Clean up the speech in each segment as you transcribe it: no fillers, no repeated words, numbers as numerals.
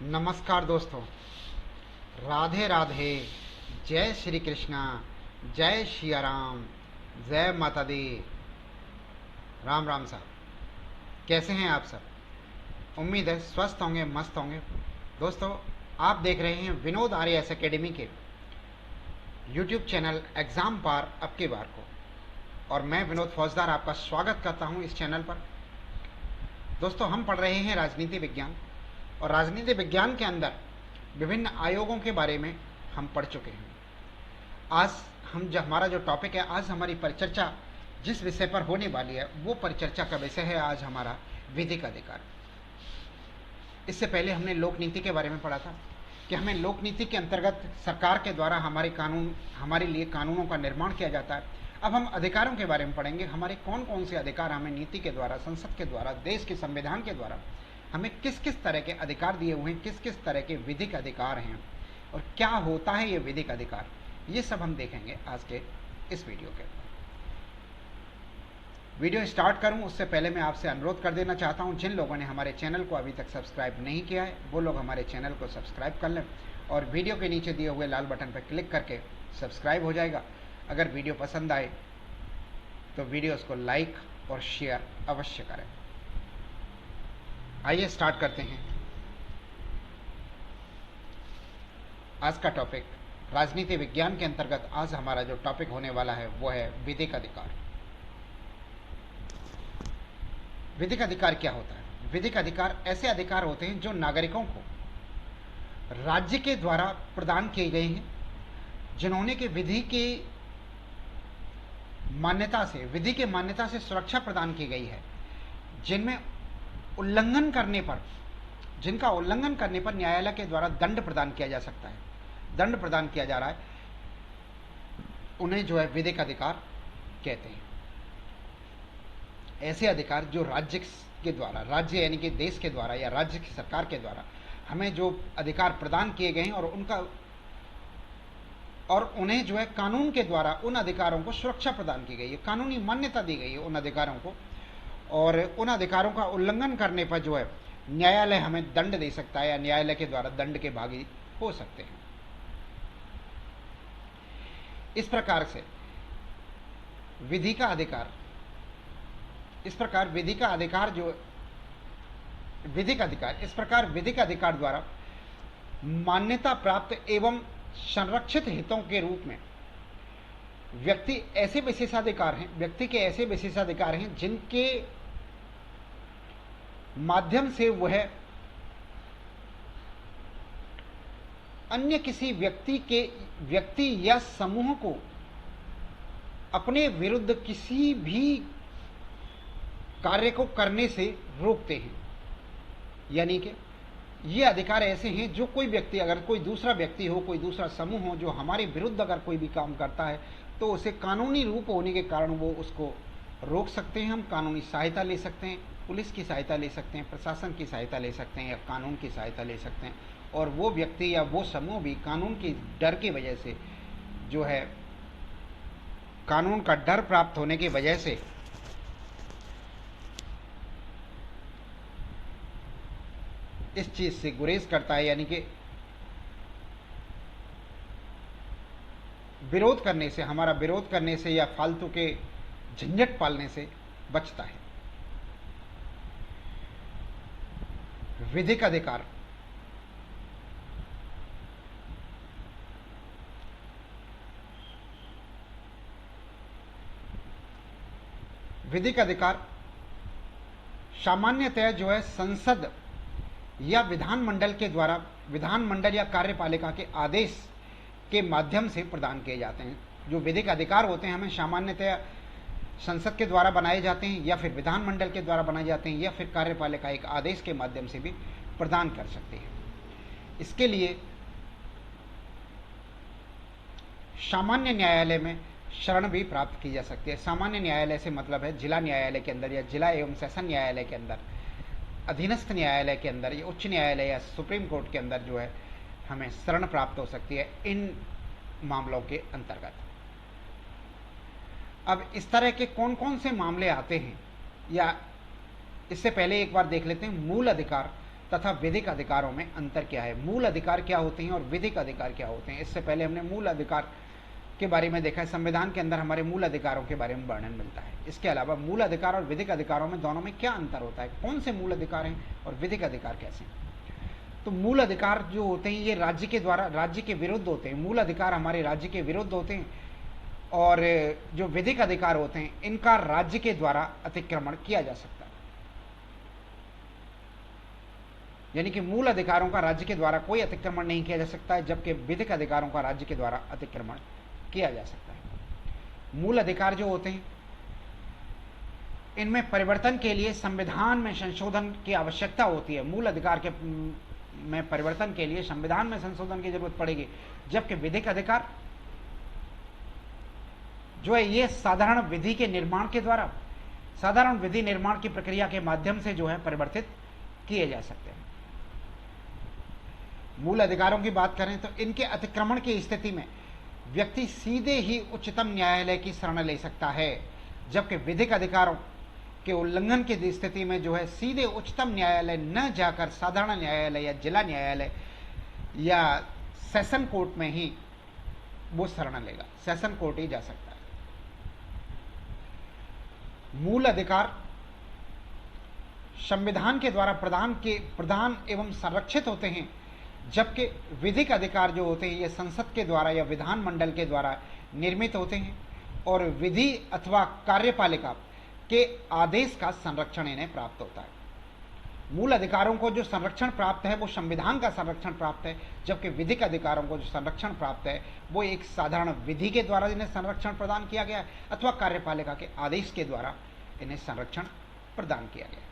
नमस्कार दोस्तों, राधे राधे। जय श्री कृष्णा, जय सिया राम, जय माता दी। राम राम साहब, कैसे हैं आप सब? उम्मीद है स्वस्थ होंगे, मस्त होंगे। दोस्तों, आप देख रहे हैं विनोद आर्यस एकेडमी के यूट्यूब चैनल एग्ज़ाम पार अब की बार को, और मैं विनोद फौजदार आपका स्वागत करता हूं इस चैनल पर। दोस्तों, हम पढ़ रहे हैं राजनीति विज्ञान, और राजनीति विज्ञान के अंदर विभिन्न आयोगों के बारे में हम पढ़ चुके हैं। आज हमारा जो टॉपिक है, आज हमारी परिचर्चा जिस विषय पर होने वाली है, वो परिचर्चा का विषय है आज हमारा विधिक अधिकार। इससे पहले हमने लोक नीति के बारे में पढ़ा था कि हमें लोक नीति के अंतर्गत सरकार के द्वारा हमारे लिए कानूनों का निर्माण किया जाता है। अब हम अधिकारों के बारे में पढ़ेंगे। हमारे कौन कौन से अधिकार हमें नीति के द्वारा, संसद के द्वारा, देश के संविधान के द्वारा हमें किस किस तरह के अधिकार दिए हुए हैं, किस किस तरह के विधिक अधिकार हैं, और क्या होता है ये विधिक अधिकार, ये सब हम देखेंगे आज के इस वीडियो के। वीडियो स्टार्ट करूं उससे पहले मैं आपसे अनुरोध कर देना चाहता हूं, जिन लोगों ने हमारे चैनल को अभी तक सब्सक्राइब नहीं किया है वो लोग हमारे चैनल को सब्सक्राइब कर लें, और वीडियो के नीचे दिए हुए लाल बटन पर क्लिक करके सब्सक्राइब हो जाएगा। अगर वीडियो पसंद आए तो वीडियोस को लाइक और शेयर अवश्य करें। आइए स्टार्ट करते हैं आज का टॉपिक। राजनीति विज्ञान के अंतर्गत आज हमारा जो टॉपिक होने वाला है वो है विधिक अधिकार। विधिक अधिकार क्या होता है? विधिक अधिकार ऐसे अधिकार होते हैं जो नागरिकों को राज्य के द्वारा प्रदान किए गए हैं, जिन्होंने कि विधि की मान्यता से सुरक्षा प्रदान की गई है, जिनका उल्लंघन करने पर न्यायालय के द्वारा दंड प्रदान किया जा सकता है, दंड प्रदान किया जा रहा है, उन्हें जो है विधिक अधिकार कहते हैं। ऐसे अधिकार जो राज्य के द्वारा, राज्य यानी कि देश के द्वारा या राज्य की सरकार के द्वारा हमें जो अधिकार प्रदान किए गए हैं, और उन्हें जो है कानून के द्वारा उन अधिकारों को सुरक्षा प्रदान की गई है, कानूनी मान्यता दी गई है उन अधिकारों को, और उन अधिकारों का उल्लंघन करने पर जो है न्यायालय हमें दंड दे सकता है या न्यायालय के द्वारा दंड के भागी हो सकते हैं। इस प्रकार विधिक अधिकार द्वारा मान्यता प्राप्त एवं संरक्षित हितों के रूप में व्यक्ति के ऐसे विशेषाधिकार हैं जिनके माध्यम से वह अन्य किसी व्यक्ति या समूह को अपने विरुद्ध किसी भी कार्य को करने से रोकते हैं। यानी कि ये अधिकार ऐसे हैं जो कोई व्यक्ति, अगर कोई दूसरा व्यक्ति हो, कोई दूसरा समूह हो जो हमारे विरुद्ध अगर कोई भी काम करता है तो उसे कानूनी रूप होने के कारण वो उसको रोक सकते हैं। हम कानूनी सहायता ले सकते हैं, पुलिस की सहायता ले सकते हैं, प्रशासन की सहायता ले सकते हैं, या कानून की सहायता ले सकते हैं, और वो व्यक्ति या वो समूह भी कानून की डर की वजह से जो है, कानून का डर प्राप्त होने की वजह से इस चीज से गुरेज करता है, यानी कि हमारा विरोध करने से या फालतू के झंझट पालने से बचता है। विधिक अधिकार सामान्यतः जो है संसद या विधानमंडल या कार्यपालिका के आदेश के माध्यम से प्रदान किए जाते हैं। जो विधिक अधिकार होते हैं हमें सामान्यतः संसद के द्वारा बनाए जाते हैं, या फिर विधानमंडल के द्वारा बनाए जाते हैं, या फिर कार्यपालिका एक आदेश के माध्यम से भी प्रदान कर सकती है। इसके लिए सामान्य न्यायालय में शरण भी प्राप्त की जा सकती है। सामान्य न्यायालय से मतलब है जिला न्यायालय के अंदर, या जिला एवं सेशन न्यायालय के अंदर, अधीनस्थ न्यायालय के अंदर, या उच्च न्यायालय या सुप्रीम कोर्ट के अंदर जो है हमें शरण प्राप्त हो सकती है इन मामलों के अंतर्गत। अब इस तरह के कौन कौन से मामले आते हैं, या इससे पहले एक बार देख लेते हैं मूल अधिकार तथा विधिक अधिकारों में अंतर क्या है, मूल अधिकार क्या होते हैं और विधिक अधिकार क्या होते हैं। इससे पहले हमने मूल अधिकार के बारे में देखा है, संविधान के अंदर हमारे मूल अधिकारों के बारे में वर्णन मिलता है। इसके अलावा मूल अधिकार और विधिक अधिकारों में दोनों में क्या अंतर होता है, कौन से मूल अधिकार हैं और विधिक अधिकार कैसे हैं। तो मूल अधिकार जो होते हैं ये राज्य के द्वारा राज्य के विरुद्ध होते हैं, मूल अधिकार हमारे राज्य के विरुद्ध होते हैं, और जो विधिक अधिकार होते हैं इनका राज्य के द्वारा अतिक्रमण किया जा सकता है। यानी कि मूल अधिकारों का राज्य के द्वारा कोई अतिक्रमण नहीं किया जा सकता है, जबकि विधिक अधिकारों का राज्य के द्वारा अतिक्रमण किया जा सकता है। मूल अधिकार जो होते हैं इनमें परिवर्तन के लिए संविधान में संशोधन की आवश्यकता होती है। मूल अधिकार के में परिवर्तन के लिए संविधान में संशोधन की जरूरत पड़ेगी, जबकि विधिक अधिकार जो है ये साधारण विधि के निर्माण के द्वारा, साधारण विधि निर्माण की प्रक्रिया के माध्यम से जो है परिवर्तित किए जा सकते हैं। मूल अधिकारों की बात करें तो इनके अतिक्रमण की स्थिति में व्यक्ति सीधे ही उच्चतम न्यायालय की शरण ले सकता है, जबकि विधिक अधिकारों के उल्लंघन की स्थिति में जो है सीधे उच्चतम न्यायालय न जाकर साधारण न्यायालय या जिला न्यायालय या सेशन कोर्ट में ही वो शरण लेगा, सेशन कोर्ट ही जा सकता है। मूल अधिकार संविधान के द्वारा प्रदान एवं संरक्षित होते हैं, जबकि विधिक अधिकार जो होते हैं ये संसद के द्वारा या विधानमंडल के द्वारा निर्मित होते हैं और विधि अथवा कार्यपालिका के आदेश का संरक्षण इन्हें प्राप्त होता है। मूल अधिकारों को जो संरक्षण प्राप्त है वो संविधान का संरक्षण प्राप्त है, जबकि विधिक अधिकारों को जो संरक्षण प्राप्त है वो एक साधारण विधि के द्वारा इन्हें संरक्षण प्रदान किया गया है अथवा कार्यपालिका के आदेश के द्वारा इन्हें संरक्षण प्रदान किया गया है।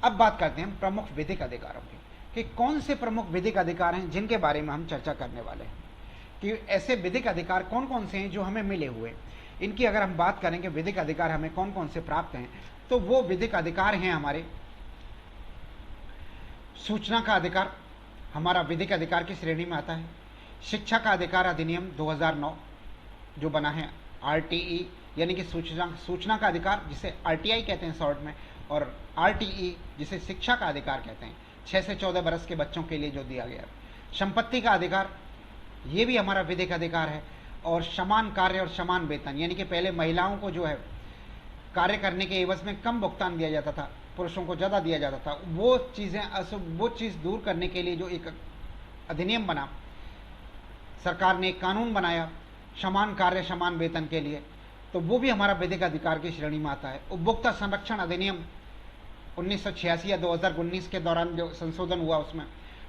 अब बात करते हैं प्रमुख विधिक अधिकारों की, कि कौन से प्रमुख विधिक अधिकार हैं जिनके बारे में हम चर्चा करने वाले हैं, कि ऐसे विधिक अधिकार कौन कौन से हैं जो हमें मिले हुए। इनकी अगर हम बात करें कि विधिक अधिकार हमें कौन कौन से प्राप्त हैं, तो वो विधिक अधिकार हैं हमारे सूचना का अधिकार हमारा विधिक अधिकार की श्रेणी में आता है। शिक्षा का अधिकार अधिनियम 2009 जो बना है, RTE यानी कि सूचना का अधिकार जिसे RTI कहते हैं शॉर्ट में, और RTE जिसे शिक्षा का अधिकार कहते हैं, 6 से 14 बरस के बच्चों के लिए जो दिया गया है। संपत्ति का अधिकार ये भी हमारा विधिक अधिकार है, और समान कार्य और समान वेतन, यानी कि पहले महिलाओं को जो है कार्य करने के एवज में कम भुगतान दिया जाता था, पुरुषों को ज़्यादा दिया जाता था, वो चीज़ दूर करने के लिए जो एक अधिनियम बना, सरकार ने एक कानून बनाया समान कार्य समान वेतन के लिए, तो वो भी हमारा विधिक अधिकार की श्रेणी में आता है। उपभोक्ता संरक्षण अधिनियम 1986 या 2019 के दौरान जो संशोधन हुआ उसमें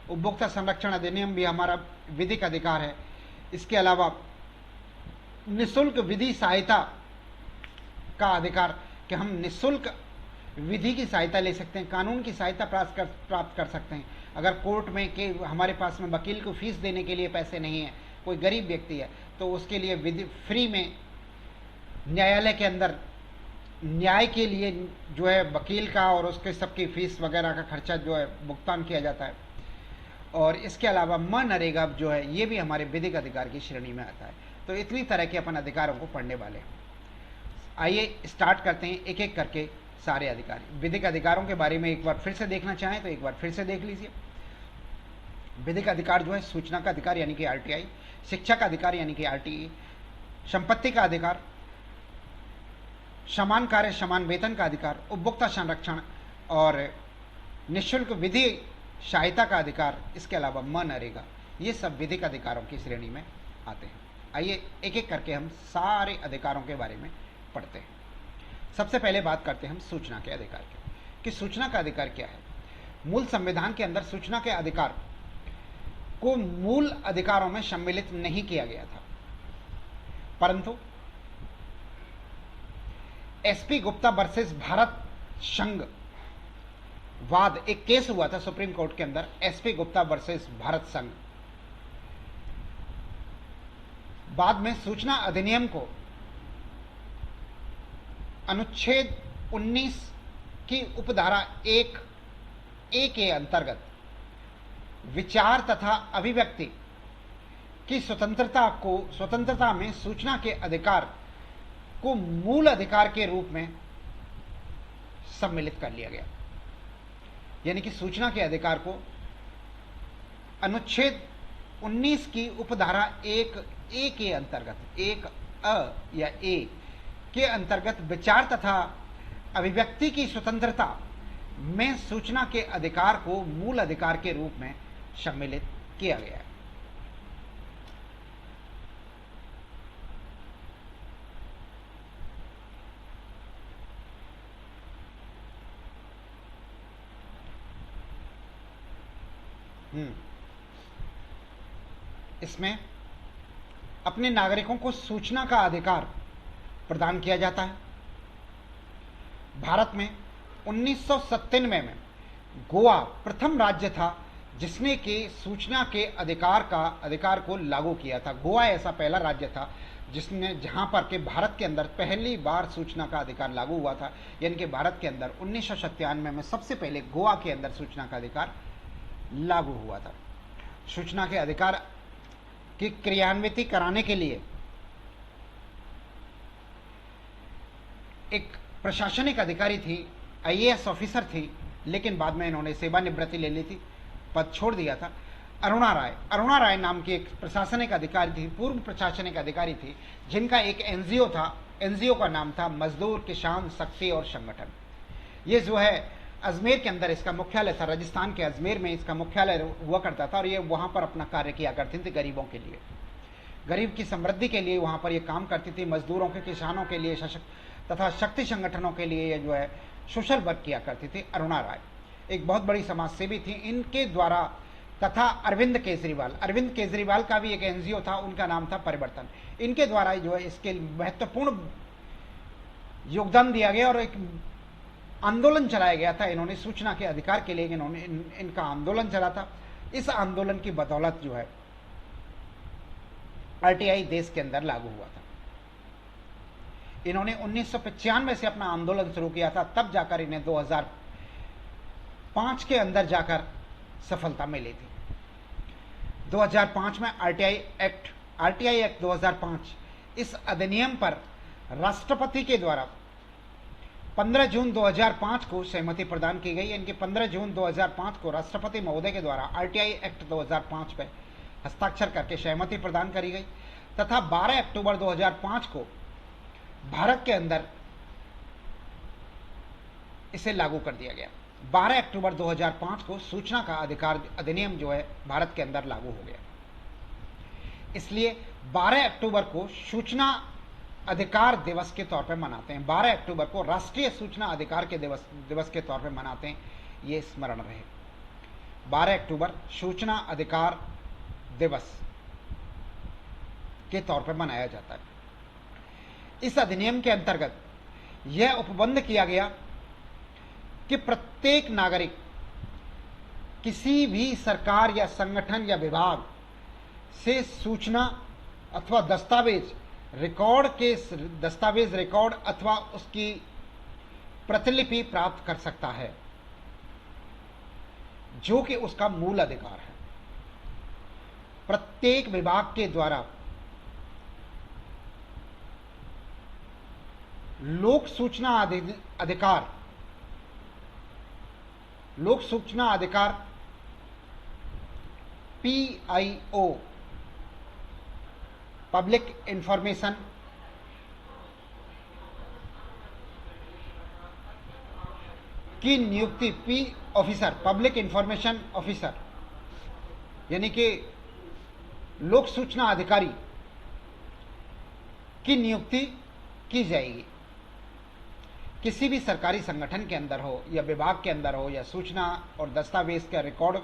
उपभोक्ता संरक्षण अधिनियम भी हमारा विधिक अधिकार है। इसके अलावा निःशुल्क विधि सहायता का अधिकार, कि हम निःशुल्क विधि की सहायता ले सकते हैं, कानून की सहायता प्राप्त कर सकते हैं। अगर कोर्ट में कि हमारे पास में वकील को फीस देने के लिए पैसे नहीं है, कोई गरीब व्यक्ति है, तो उसके लिए विधि फ्री में न्यायालय के अंदर न्याय के लिए जो है वकील का और उसके सबकी फीस वगैरह का खर्चा जो है भुगतान किया जाता है। और इसके अलावा मनरेगा जो है ये भी हमारे विधिक अधिकार की श्रेणी में आता है। तो इतनी तरह के अपन अधिकारों को पढ़ने वाले हैं। आइए स्टार्ट करते हैं एक एक करके सारे अधिकार। विधिक अधिकारों के बारे में एक बार फिर से देखना चाहें तो एक बार फिर से देख लीजिए। विधिक अधिकार जो है सूचना का अधिकार यानी कि RTI, शिक्षा का अधिकार यानी कि RTE, संपत्ति का अधिकार, समान कार्य समान वेतन का अधिकार, उपभोक्ता संरक्षण और निःशुल्क विधि सहायता का अधिकार, इसके अलावा मनरेगा, ये सब विधिक अधिकारों की श्रेणी में आते हैं। आइए एक एक करके हम सारे अधिकारों के बारे में पढ़ते हैं। सबसे पहले बात करते हैं हम सूचना के अधिकार की, कि सूचना का अधिकार क्या है। मूल संविधान के अंदर सूचना के अधिकार को मूल अधिकारों में सम्मिलित नहीं किया गया था, परंतु SP गुप्ता वर्सेस भारत संघ वाद एक केस हुआ था सुप्रीम कोर्ट के अंदर, SP गुप्ता वर्सेस भारत संघ। बाद में सूचना अधिनियम को अनुच्छेद 19 की उपधारा 1A के अंतर्गत विचार तथा अभिव्यक्ति की स्वतंत्रता में सूचना के अधिकार को मूल अधिकार के रूप में सम्मिलित कर लिया गया। यानी कि सूचना के अधिकार को अनुच्छेद 19 की उपधारा 1 के अंतर्गत, 1 या ए के अंतर्गत विचार तथा अभिव्यक्ति की स्वतंत्रता में सूचना के अधिकार को मूल अधिकार के रूप में सम्मिलित किया गया है। इसमें अपने नागरिकों को सूचना का अधिकार प्रदान किया जाता है। भारत में 1997 में गोवा प्रथम राज्य था जिसने कि सूचना के अधिकार को लागू किया था। गोवा ऐसा पहला राज्य था जिसने, जहां पर के भारत के अंदर पहली बार सूचना का अधिकार लागू हुआ था। यानी कि भारत के अंदर 1997 में सबसे पहले गोवा के अंदर सूचना का अधिकार लागू हुआ था। सूचना के अधिकार की क्रियान्वित कराने के लिए एक प्रशासनिक अधिकारी थी, आईएएस ऑफिसर थी, लेकिन बाद में इन्होंने सेवानिवृत्ति ले ली थी, पद छोड़ दिया था। अरुणा राय नाम की एक प्रशासनिक अधिकारी थी, पूर्व प्रशासनिक अधिकारी थी, जिनका एक एनजीओ था। एनजीओ का नाम था मजदूर किसान शक्ति और संगठन। ये जो है अजमेर के अंदर इसका मुख्यालय था, राजस्थान के अजमेर में इसका मुख्यालय हुआ करता था और ये वहाँ पर अपना कार्य किया करती थी गरीबों के लिए, गरीब की समृद्धि के लिए वहाँ पर ये काम करती थी। मजदूरों के, किसानों के लिए तथा शक्ति संगठनों के लिए ये जो है सोशल वर्क किया करती थी। अरुणा राय एक बहुत बड़ी समाज सेवी थी। इनके द्वारा तथा अरविंद केजरीवाल का भी एक एनजीओ था, उनका नाम था परिवर्तन। इनके द्वारा जो है इसके महत्वपूर्ण योगदान दिया गया और एक आंदोलन चलाया गया था। इन्होंने सूचना के अधिकार के लिए इन्होंने इनका आंदोलन चला था। इस आंदोलन की बदौलत जो है आरटीआई देश के अंदर लागू हुआ था। इन्होंने 1995 से अपना आंदोलन शुरू किया था, तब जाकर इन्हें 2005 के अंदर जाकर सफलता मिली थी। 2005 में आरटीआई एक्ट 2005, इस अधिनियम पर राष्ट्रपति के द्वारा 15 जून 2005 को सहमति प्रदान की गई। इनके 15 जून 2005 को राष्ट्रपति महोदय के द्वारा आरटीआई एक्ट 2005 पर हस्ताक्षर करके सहमति प्रदान करी गई तथा 12 अक्टूबर 2005 को भारत के अंदर इसे लागू कर दिया गया। 12 अक्टूबर 2005 को सूचना का अधिकार अधिनियम जो है भारत के अंदर लागू हो गया। इसलिए 12 अक्टूबर को सूचना अधिकार दिवस के तौर पर मनाते हैं। 12 अक्टूबर को राष्ट्रीय सूचना अधिकार के दिवस के तौर पर मनाते हैं, ये स्मरण रहे। 12 अक्टूबर सूचना अधिकार दिवस के तौर पर मनाया जाता है। इस अधिनियम के अंतर्गत यह उपबंध किया गया कि प्रत्येक नागरिक किसी भी सरकार या संगठन या विभाग से सूचना अथवा दस्तावेज रिकॉर्ड अथवा उसकी प्रतिलिपि प्राप्त कर सकता है, जो कि उसका मूल अधिकार है। प्रत्येक विभाग के द्वारा लोक सूचना अधिकार पीआईओ पब्लिक इंफॉर्मेशन की नियुक्ति पब्लिक इंफॉर्मेशन ऑफिसर यानी कि लोक सूचना अधिकारी की नियुक्ति की जाएगी। किसी भी सरकारी संगठन के अंदर हो या विभाग के अंदर हो या सूचना और दस्तावेज का रिकॉर्ड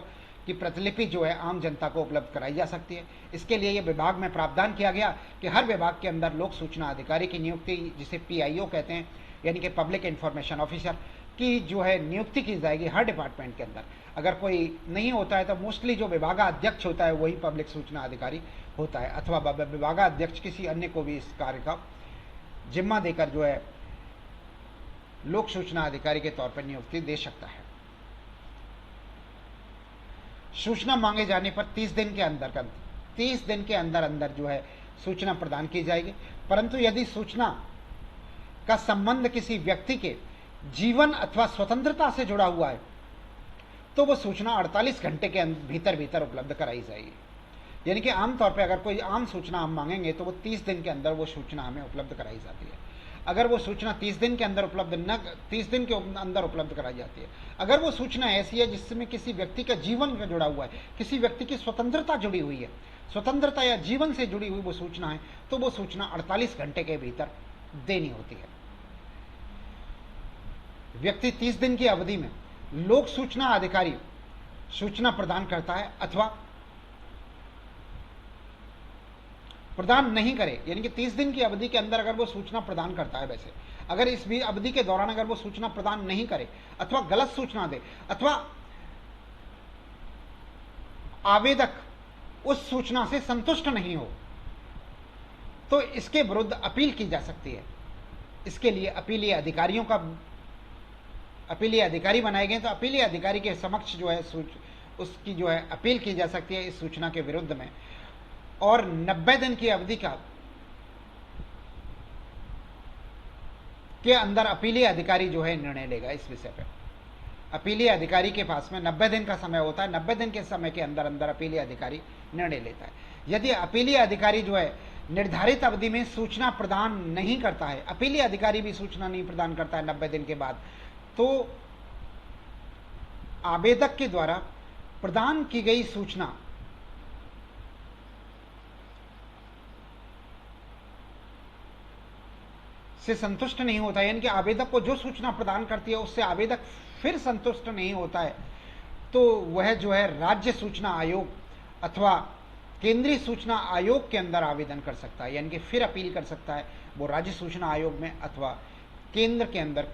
की प्रतिलिपि जो है आम जनता को उपलब्ध कराई जा सकती है। इसके लिए ये विभाग में प्रावधान किया गया कि हर विभाग के अंदर लोक सूचना अधिकारी की नियुक्ति, जिसे पीआईओ कहते हैं, यानी कि पब्लिक इंफॉर्मेशन ऑफिसर की जो है नियुक्ति की जाएगी हर डिपार्टमेंट के अंदर। अगर कोई नहीं होता है तो मोस्टली जो विभागाध्यक्ष होता है वही पब्लिक सूचना अधिकारी होता है, अथवा विभागाध्यक्ष किसी अन्य को भी इस कार्य का जिम्मा देकर जो है लोक सूचना अधिकारी के तौर पर नियुक्ति दे सकता है। सूचना मांगे जाने पर 30 दिन के अंदर जो है सूचना प्रदान की जाएगी। परंतु यदि सूचना का संबंध किसी व्यक्ति के जीवन अथवा स्वतंत्रता से जुड़ा हुआ है तो वो सूचना 48 घंटे के भीतर भीतर उपलब्ध कराई जाएगी। यानी कि आमतौर पे अगर कोई आम सूचना हम मांगेंगे तो वो 30 दिन के अंदर वो सूचना हमें उपलब्ध कराई जाती है। अगर वो सूचना 30 दिन के अंदर उपलब्ध न 30 दिन के अंदर उपलब्ध कराई जाती है, अगर वो सूचना ऐसी है जिसमें किसी व्यक्ति का जीवन का जुड़ा हुआ है, किसी व्यक्ति की स्वतंत्रता जुड़ी हुई है, स्वतंत्रता या जीवन से जुड़ी हुई वो सूचना है, तो वो सूचना 48 घंटे के भीतर देनी होती है। व्यक्ति 30 दिन की अवधि में लोक सूचना अधिकारी सूचना प्रदान करता है अथवा प्रदान नहीं करे, यानी कि 30 दिन की अवधि के अंदर अगर वो सूचना प्रदान करता है, वैसे अगर इस भी अवधि के दौरान अगर वो सूचना प्रदान नहीं करे अथवा गलत सूचना दे अथवा आवेदक उस सूचना से संतुष्ट नहीं हो, तो इसके विरुद्ध अपील की जा सकती है। इसके लिए अपीलीय अधिकारी बनाए गए, तो अपीलीय अधिकारी के समक्ष जो है उसकी जो है अपील की जा सकती है इस सूचना के विरुद्ध में, और 90 दिन की अवधि के अंदर अपीलीय अधिकारी जो है निर्णय लेगा इस विषय पर। अपीलीय अधिकारी के पास में 90 दिन का समय होता है, 90 दिन के समय के अंदर अंदर अपीलीय अधिकारी निर्णय लेता है। यदि अपीलीय अधिकारी जो है निर्धारित अवधि में सूचना प्रदान नहीं करता है, अपीलीय अधिकारी भी सूचना नहीं प्रदान करता है 90 दिन के बाद, तो आवेदक के द्वारा प्रदान की गई सूचना से संतुष्ट नहीं होता है, यानी कि आवेदक को जो सूचना प्रदान करती है उससे आवेदक फिर संतुष्ट नहीं होता है, तो वह जो है राज्य सूचना आयोग अथवा केंद्रीय सूचना आयोग के अंदर आवेदन कर सकता है, यानी कि फिर अपील कर सकता है वो राज्य सूचना आयोग में अथवा केंद्र के अंदर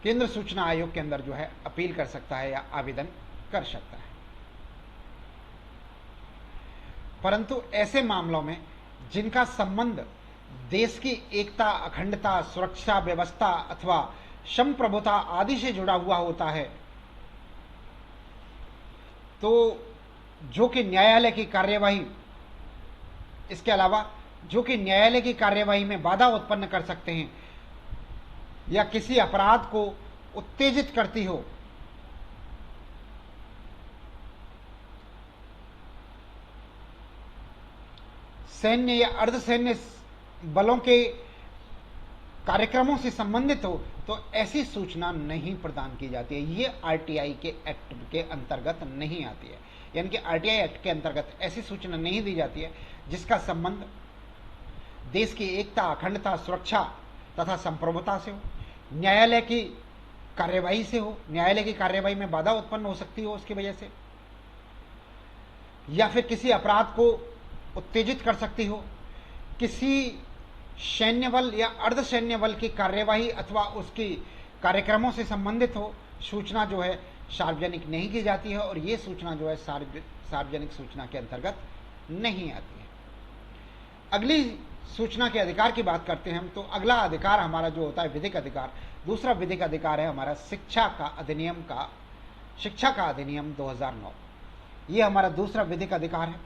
केंद्र सूचना आयोग के अंदर जो है अपील कर सकता है या आवेदन कर सकता है। परंतु ऐसे मामलों में जिनका संबंध देश की एकता, अखंडता, सुरक्षा व्यवस्था अथवा संप्रभुता आदि से जुड़ा हुआ होता है, तो जो कि न्यायालय की कार्यवाही, इसके अलावा जो कि न्यायालय की कार्यवाही में बाधा उत्पन्न कर सकते हैं या किसी अपराध को उत्तेजित करती हो, सैन्य या अर्धसैन्य बलों के कार्यक्रमों से संबंधित हो, तो ऐसी सूचना नहीं प्रदान की जाती है। ये आरटीआई के एक्ट के अंतर्गत नहीं आती है, यानी कि आरटीआई एक्ट के अंतर्गत ऐसी सूचना नहीं दी जाती है जिसका संबंध देश की एकता, अखंडता, सुरक्षा तथा संप्रभुता से हो, न्यायालय की कार्यवाही से हो, न्यायालय की कार्यवाही में बाधा उत्पन्न हो सकती हो उसकी वजह से, या फिर किसी अपराध को उत्तेजित कर सकती हो, किसी सैन्य बल या अर्धसैन्य बल की कार्यवाही अथवा उसकी कार्यक्रमों से संबंधित हो, सूचना जो है सार्वजनिक नहीं की जाती है और ये सूचना जो है सार्वजनिक सूचना के अंतर्गत नहीं आती है। अगली सूचना के अधिकार की बात करते हैं हम, तो अगला अधिकार हमारा जो होता है विधिक अधिकार, दूसरा विधिक अधिकार है हमारा शिक्षा का अधिनियम 2009। ये हमारा दूसरा विधिक अधिकार है।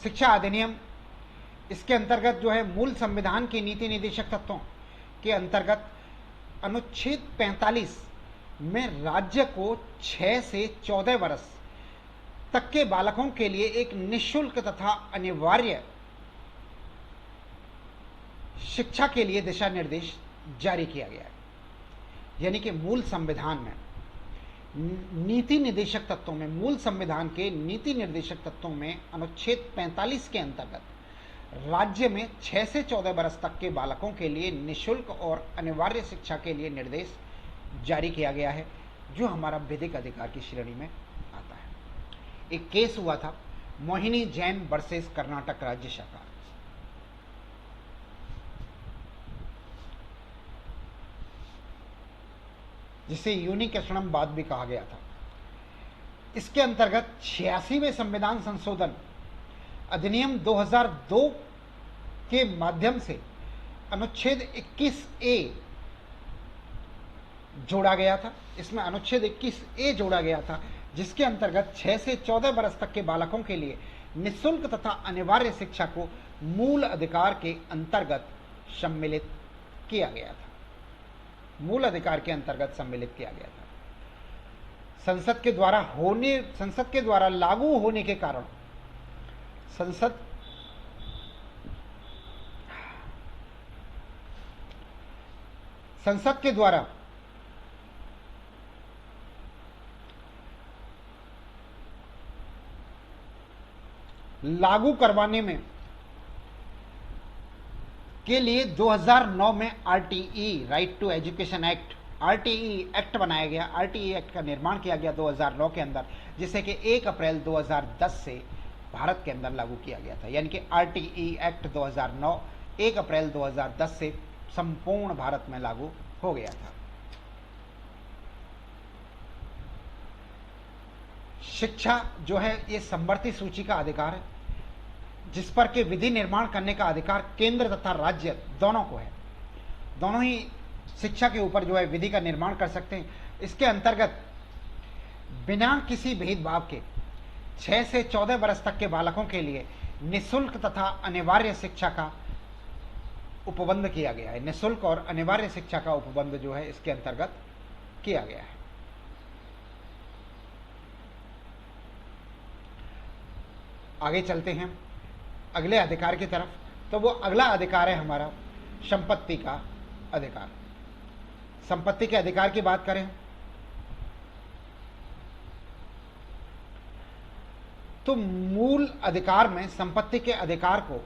शिक्षा अधिनियम, इसके अंतर्गत जो है मूल संविधान की नीति निर्देशक तत्वों के अंतर्गत अनुच्छेद 45 में राज्य को 6 से 14 वर्ष तक के बालकों के लिए एक निःशुल्क तथा अनिवार्य शिक्षा के लिए दिशा निर्देश जारी किया गया है। यानी कि मूल संविधान में नीति निर्देशक तत्वों में, मूल संविधान के नीति निर्देशक तत्वों में अनुच्छेद 45 के अंतर्गत राज्य में 6 से 14 वर्ष तक के बालकों के लिए निःशुल्क और अनिवार्य शिक्षा के लिए निर्देश जारी किया गया है, जो हमारा विधिक अधिकार की श्रेणी में आता है। एक केस हुआ था मोहिनी जैन वर्सेस कर्नाटक राज्य सरकार, जिसे यूनिकेशनम वाद भी कहा गया था। इसके अंतर्गत 86वें संविधान संशोधन अधिनियम 2002 के माध्यम से अनुच्छेद 21A जोड़ा गया था। इसमें अनुच्छेद 21A जोड़ा गया था, जिसके अंतर्गत 6 से 14 वर्ष तक के बालकों के लिए निःशुल्क तथा अनिवार्य शिक्षा को मूल अधिकार के अंतर्गत सम्मिलित किया गया था। मूल अधिकार के अंतर्गत सम्मिलित किया गया था। संसद के द्वारा लागू होने के कारण संसद के द्वारा लागू करवाने में के लिए 2009 में RTE, right to education act, RTE act बनाया गया। आरटीई एक्ट का निर्माण किया गया 2009 के अंदर, जिसे कि 1 अप्रैल 2010 से भारत के अंदर लागू किया गया था। यानी कि आरटीई एक्ट 2009 1 अप्रैल 2010 से संपूर्ण भारत में लागू हो गया था। शिक्षा जो है ये समवर्ती सूची का अधिकार है, जिस पर के विधि निर्माण करने का अधिकार केंद्र तथा राज्य दोनों को है। दोनों ही शिक्षा के ऊपर जो है विधि का निर्माण कर सकते हैं। इसके अंतर्गत बिना किसी भेदभाव के 6 से 14 वर्ष तक के बालकों के लिए निःशुल्क तथा अनिवार्य शिक्षा का उपबंध किया गया है। निःशुल्क और अनिवार्य शिक्षा का उपबंध जो है इसके अंतर्गत किया गया है। आगे चलते हैं अगले अधिकार की तरफ। तो वो अगला अधिकार है हमारा संपत्ति का अधिकार। संपत्ति के अधिकार की बात करें तो मूल अधिकार में संपत्ति के अधिकार को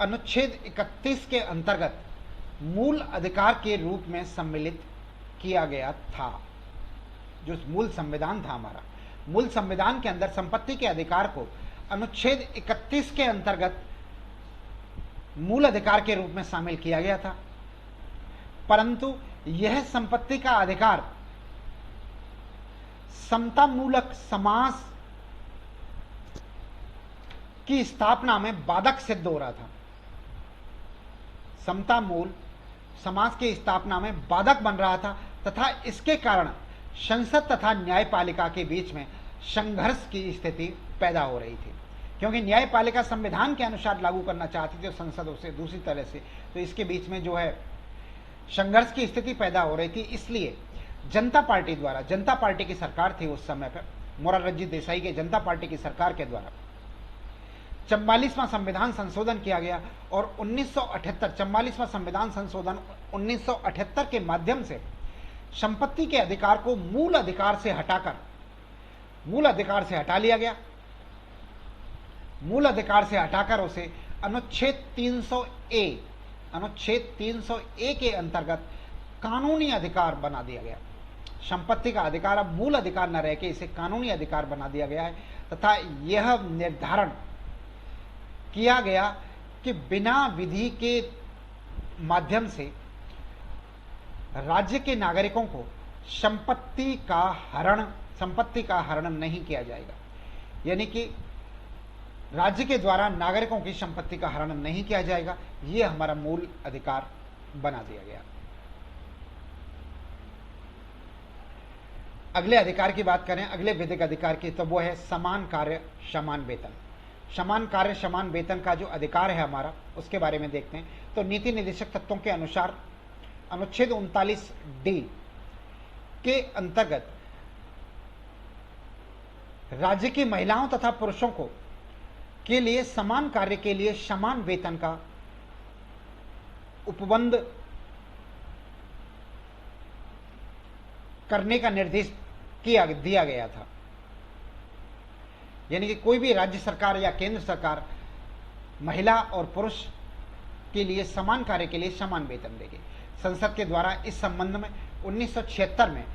अनुच्छेद 31 के अंतर्गत मूल अधिकार के रूप में सम्मिलित किया गया था। जो मूल संविधान था हमारा, मूल संविधान के अंदर संपत्ति के अधिकार को अनुच्छेद 31 के अंतर्गत मूल अधिकार के रूप में शामिल किया गया था। परंतु यह संपत्ति का अधिकार समतामूलक समाज की स्थापना में बाधक सिद्ध हो रहा था। समतामूल समाज की स्थापना में बाधक बन रहा था तथा इसके कारण संसद तथा न्यायपालिका के बीच में संघर्ष की स्थिति पैदा हो रही थी। क्योंकि न्यायपालिका संविधान के अनुसार लागू करना चाहती थी और संसद उसे दूसरी तरह से, तो इसके बीच में जो है संघर्ष की स्थिति पैदा हो रही थी। इसलिए जनता पार्टी द्वारा, जनता पार्टी की सरकार थी उस समय पर, मोरारजी देसाई के जनता पार्टी की सरकार के द्वारा 44वां संविधान संशोधन किया गया और 44वां संविधान संशोधन 1978 के माध्यम से संपत्ति के अधिकार को मूल अधिकार से हटा लिया गया। मूल अधिकार से हटाकर उसे अनुच्छेद 300A के अंतर्गत कानूनी अधिकार बना दिया गया। संपत्ति का अधिकार अब मूल अधिकार न रह के इसे कानूनी अधिकार बना दिया गया है तथा यह निर्धारण किया गया कि बिना विधि के माध्यम से राज्य के नागरिकों को संपत्ति का हरण नहीं किया जाएगा। यानी कि राज्य के द्वारा नागरिकों की संपत्ति का हरण नहीं किया जाएगा। यह हमारा मूल अधिकार बना दिया गया। अगले अधिकार की बात करें, अगले विधिक अधिकार की, तो वो है समान कार्य समान वेतन। समान कार्य समान वेतन का जो अधिकार है हमारा, उसके बारे में देखते हैं। तो नीति निर्देशक तत्वों के अनुसार अनुच्छेद 39D के अंतर्गत राज्य की महिलाओं तथा पुरुषों को के लिए समान कार्य के लिए समान वेतन का उपबंध करने का निर्देश दिया गया था। यानी कि कोई भी राज्य सरकार या केंद्र सरकार महिला और पुरुष के लिए समान कार्य के लिए समान वेतन देगी। संसद के द्वारा इस संबंध में 1976 में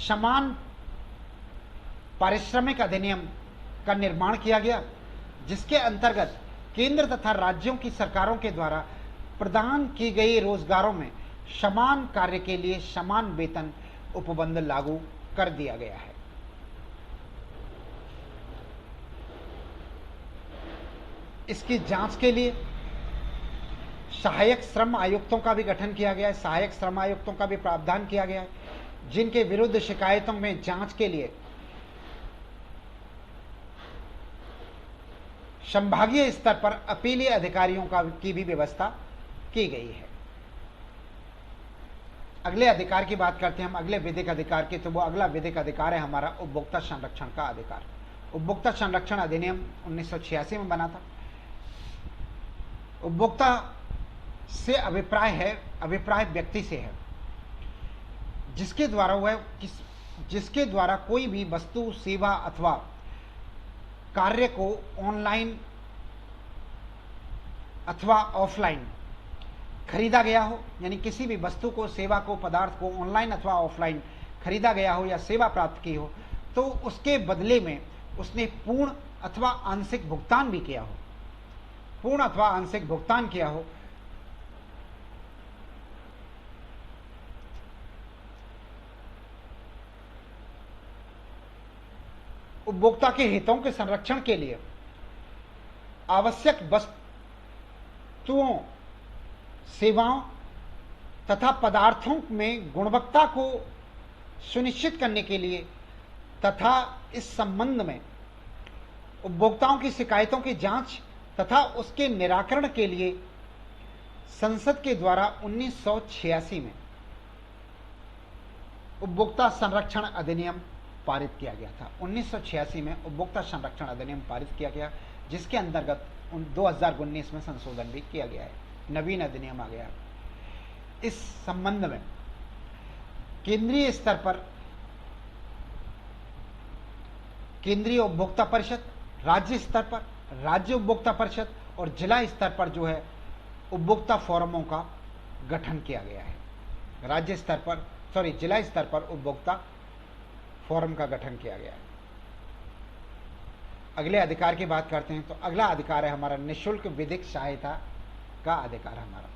समान पारिश्रमिक अधिनियम का निर्माण किया गया, जिसके अंतर्गत केंद्र तथा राज्यों की सरकारों के द्वारा प्रदान की गई रोजगारों में समान कार्य के लिए समान वेतन उपबंध लागू कर दिया गया है। इसकी जांच के लिए सहायक श्रम आयुक्तों का भी गठन किया गया है। सहायक श्रम आयुक्तों का भी प्रावधान किया गया है, जिनके विरुद्ध शिकायतों में जांच के लिए संभागीय स्तर पर अपीलीय अधिकारियों की भी व्यवस्था की गई है। अगले अधिकार की बात करते हैं हम, अगले विधिक अधिकार की। तो वो अगला विधिक अधिकार है हमारा उपभोक्ता संरक्षण का अधिकार। उपभोक्ता संरक्षण अधिनियम 1986 में बना था। उपभोक्ता से अभिप्राय है, अभिप्राय व्यक्ति से है जिसके द्वारा कोई भी वस्तु, सेवा अथवा कार्य को ऑनलाइन अथवा ऑफलाइन खरीदा गया हो, यानी किसी भी वस्तु को, सेवा को, पदार्थ को ऑनलाइन अथवा ऑफलाइन खरीदा गया हो या सेवा प्राप्त की हो, तो उसके बदले में उसने पूर्ण अथवा आंशिक भुगतान भी किया हो, पूर्ण अथवा आंशिक भुगतान किया हो, उपभोक्ता के हितों के संरक्षण के लिए आवश्यक वस्तुओं, सेवाओं तथा पदार्थों में गुणवत्ता को सुनिश्चित करने के लिए तथा इस संबंध में उपभोक्ताओं की शिकायतों की जांच तथा उसके निराकरण के लिए संसद के द्वारा 1986 में उपभोक्ता संरक्षण अधिनियम पारित किया गया था। 1986 में उपभोक्ता संरक्षण अधिनियम पारित किया गया, जिसके अंतर्गत 2019 में संशोधन भी किया गया है, नवीन अधिनियम आ गया है। इस संबंध में केंद्रीय स्तर पर केंद्रीय उपभोक्ता परिषद, राज्य स्तर पर राज्य उपभोक्ता परिषद और जिला स्तर पर जो है उपभोक्ता फोरमों का गठन किया गया है। राज्य स्तर पर, जिला स्तर पर उपभोक्ता फोरम का गठन किया गया है। अगले अधिकार की बात करते हैं तो अगला अधिकार है हमारा निःशुल्क विधिक सहायता का अधिकार। हमारा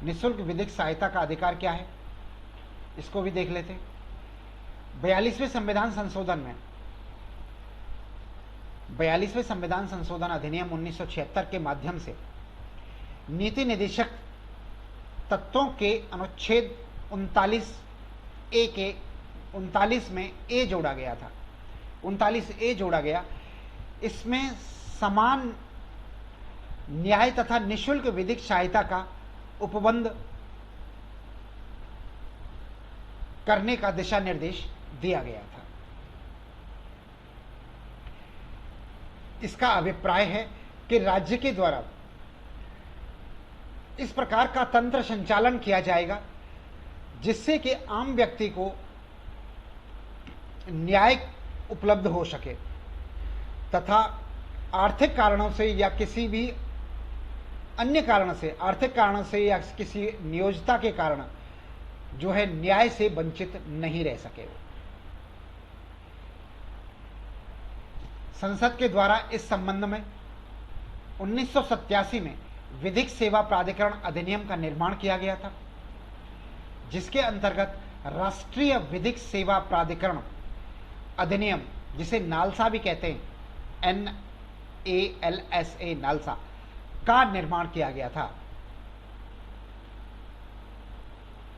निःशुल्क विधिक सहायता का अधिकार क्या है, इसको भी देख लेते हैं। 42वें संविधान संशोधन में 42वें संविधान संशोधन अधिनियम 1976 के माध्यम से नीति निर्देशक तत्वों के अनुच्छेद 39 में ए जोड़ा गया था। 39A जोड़ा गया। इसमें समान न्याय तथा निःशुल्क विधिक सहायता का उपबंध करने का दिशा निर्देश दिया गया था। इसका अभिप्राय है कि राज्य के द्वारा इस प्रकार का तंत्र संचालन किया जाएगा जिससे कि आम व्यक्ति को न्याय उपलब्ध हो सके तथा आर्थिक कारणों से या किसी भी अन्य कारण से, आर्थिक कारणों से या किसी नियोजता के कारण जो है न्याय से वंचित नहीं रह सके। संसद के द्वारा इस संबंध में 1987 में विधिक सेवा प्राधिकरण अधिनियम का निर्माण किया गया था, जिसके अंतर्गत राष्ट्रीय विधिक सेवा प्राधिकरण अधिनियम, जिसे नालसा भी कहते हैं, NALSA, नालसा, का निर्माण किया गया था।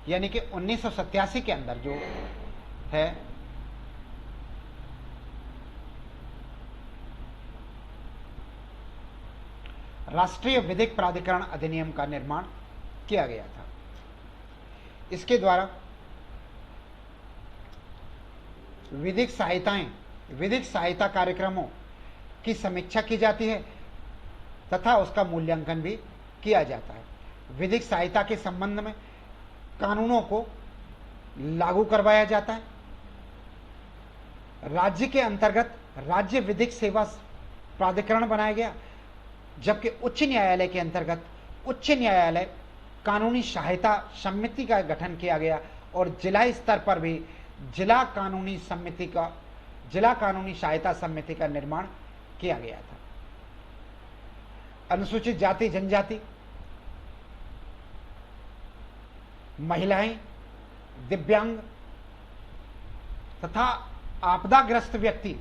यानी कि 1987 के अंदर जो है राष्ट्रीय विधिक प्राधिकरण अधिनियम का निर्माण किया गया था। इसके द्वारा विधिक सहायता कार्यक्रमों की समीक्षा की जाती है तथा उसका मूल्यांकन भी किया जाता है। विधिक सहायता के संबंध में कानूनों को लागू करवाया जाता है। राज्य के अंतर्गत राज्य विधिक सेवा प्राधिकरण बनाया गया, जबकि उच्च न्यायालय के अंतर्गत उच्च न्यायालय कानूनी सहायता समिति का गठन किया गया और जिला स्तर पर भी जिला कानूनी सहायता समिति का निर्माण किया गया था। अनुसूचित जाति जनजाति, महिलाएं, दिव्यांग तथा आपदाग्रस्त व्यक्ति,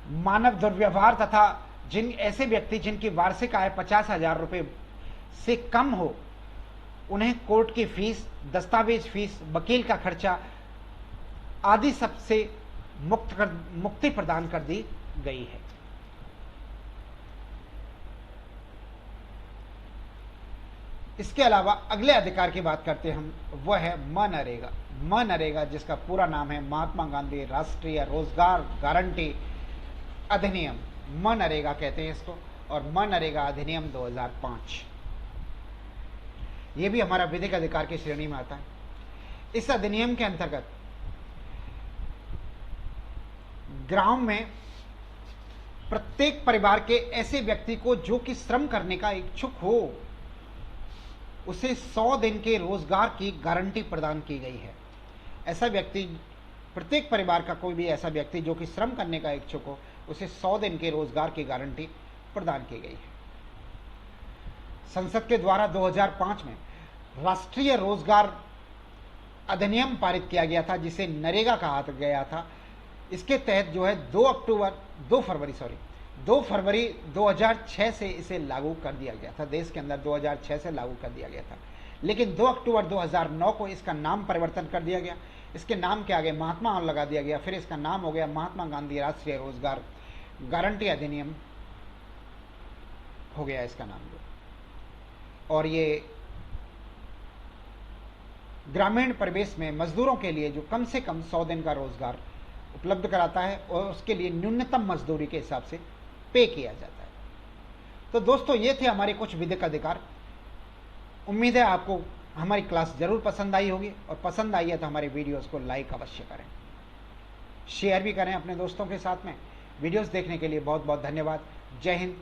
मानव दुर्व्यवहार तथा ऐसे व्यक्ति जिनकी वार्षिक आय 50,000 रुपये से कम हो, उन्हें कोर्ट की फीस, दस्तावेज फीस, वकील का खर्चा आदि सबसे मुक्ति प्रदान कर दी गई है। इसके अलावा अगले अधिकार की बात करते हैं हम, वह है मनरेगा। मनरेगा जिसका पूरा नाम है महात्मा गांधी राष्ट्रीय रोजगार गारंटी अधिनियम, मनरेगा कहते हैं इसको, और मनरेगा अधिनियम 2005, ये भी हमारा विधिक अधिकार की श्रेणी में आता है। इस अधिनियम के अंतर्गत ग्राम में प्रत्येक परिवार के ऐसे व्यक्ति को जो कि श्रम करने का इच्छुक हो, उसे 100 दिन के रोजगार की गारंटी प्रदान की गई है। ऐसा व्यक्ति, प्रत्येक परिवार का कोई भी ऐसा व्यक्ति जो कि श्रम करने का इच्छुक हो, उसे 100 दिन के रोजगार की गारंटी प्रदान की गई है। संसद के द्वारा 2005 में राष्ट्रीय रोजगार अधिनियम पारित किया गया था, जिसे नरेगा कहा गया था। इसके तहत जो है 2 फरवरी 2006 से इसे लागू कर दिया गया था, देश के अंदर 2006 से लागू कर दिया गया था। लेकिन 2 अक्टूबर 2009 को इसका नाम परिवर्तन कर दिया गया, इसके नाम के आगे महात्मा लगा दिया गया, फिर इसका नाम हो गया महात्मा गांधी राष्ट्रीय रोजगार गारंटी अधिनियम हो गया इसका नाम जो। और ये ग्रामीण परिवेश में मजदूरों के लिए जो कम से कम 100 दिन का रोजगार उपलब्ध कराता है और उसके लिए न्यूनतम मजदूरी के हिसाब से पे किया जाता है। तो दोस्तों, ये थे हमारे कुछ विधिक अधिकार। उम्मीद है आपको हमारी क्लास जरूर पसंद आई होगी, और पसंद आई है तो हमारे वीडियोस को लाइक अवश्य करें, शेयर भी करें अपने दोस्तों के साथ में। वीडियोस देखने के लिए बहुत बहुत धन्यवाद। जय हिंद,